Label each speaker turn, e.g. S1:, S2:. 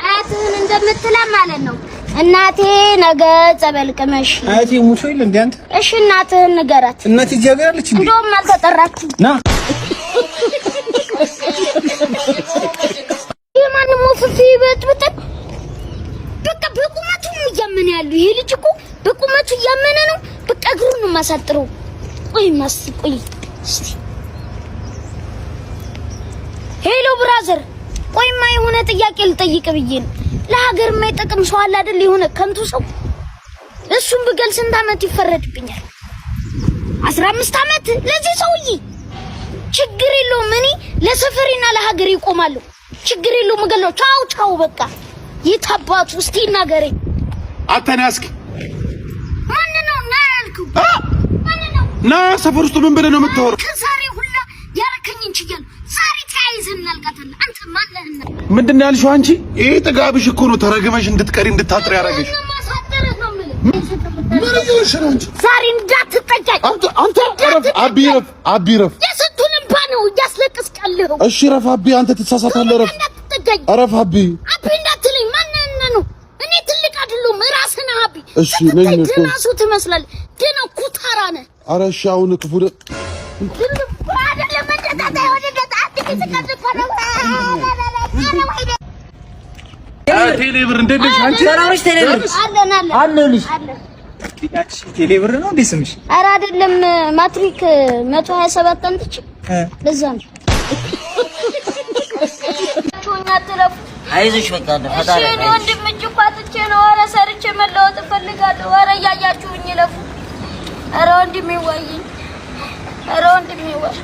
S1: አያትህን እንደምትላ ማለት ነው። እናቴ ነገ ጸበል ቅመሽ
S2: አያቴ ሙቾ ይል እንዴ አንተ?
S1: እሺ እናትህን ንገራት።
S2: እናቴ ጀገራለች እንዴ?
S1: እንደውም አልተጠራችም።
S2: ና
S1: የማንም ወፍፊ በጥብጥ በቃ በቁመቱ እያመነ ያለው ይሄ ልጅ እኮ በቁመቱ እያመነ ነው። በቃ እግሩን ነው ማሳጥረው። ቆይ እስቲ ሄሎ ብራዘር፣ ቆይማ የሆነ ጥያቄ ልጠይቅ ብዬ ነው። ለሀገር የማይጠቅም ሰው አለ አይደል? የሆነ ከንቱ ሰው እሱን ብገል ስንት ዓመት ይፈረድብኛል? 15 ዓመት ለዚህ ሰውዬ። ችግር የለውም እኔ ለሰፈሬና ለሀገሬ እቆማለሁ። ችግር የለውም እገለው። ቻው በቃ ይታባቱ እስቲ እናገረኝ።
S3: አተናስክ
S1: ማን ነው ና ያልኩህ? ማን ነው
S3: ና ሰፈር ውስጥ ምን ብለህ ነው የምታወራው?
S1: ከዛሬ ሁላ ያረከኝን ችያለሁ። ዛሬ ተያይዘን እናልቃታለን። አንተ ማን ነህና?
S3: ምንድን ነው ያልሽው አንቺ? ይሄ ጥጋብሽ እኮ ነው ተረግመሽ እንድትቀሪ እንድታጥሪ ያደረገሽ።
S1: ማሳደረህ ነው የምልህ።
S3: ምን ይሆንሽ ነው አንቺ?
S1: ዛሬ እንዳትጠጋኝ
S3: አንተ አቢ ረፍ
S1: የስንቱን እንባ ነው እያስለቀስካለሁ።
S3: እሺ ረፍ አቢ፣ አንተ ትሳሳታለህ። ረፍ ረፍ አቢ
S1: እንዳትለኝ። ማንነህ ነው? እኔ ትልቅ አይደለሁም። ራስህ ነህ አቢ።
S3: እሺ ነኝ እኮ
S1: ራሱ ትመስላለህ ግን ኩታራ ነህ።
S3: ኧረ እሺ አሁን ክፉ ቴሌብር እንዴት ነሽ አንቺ?
S2: ሰላምሽ ቴሌብር አለልሽ። ቴሌብር ነው እንዴ ስምሽ?
S1: ኧረ አይደለም ማትሪክ 127 አንጥቼ ለዛ ነው።
S2: አይዞሽ በቃ ፈጣሪ
S1: እሺ ወንድም እጅ ቋጥቼ ነው። ኧረ ሰርቼ መለወጥ እፈልጋለሁ። ኧረ እያያችሁኝ ለፉ። ኧረ ወንድሜ ወይኝ፣ ኧረ ወንድሜ ወይ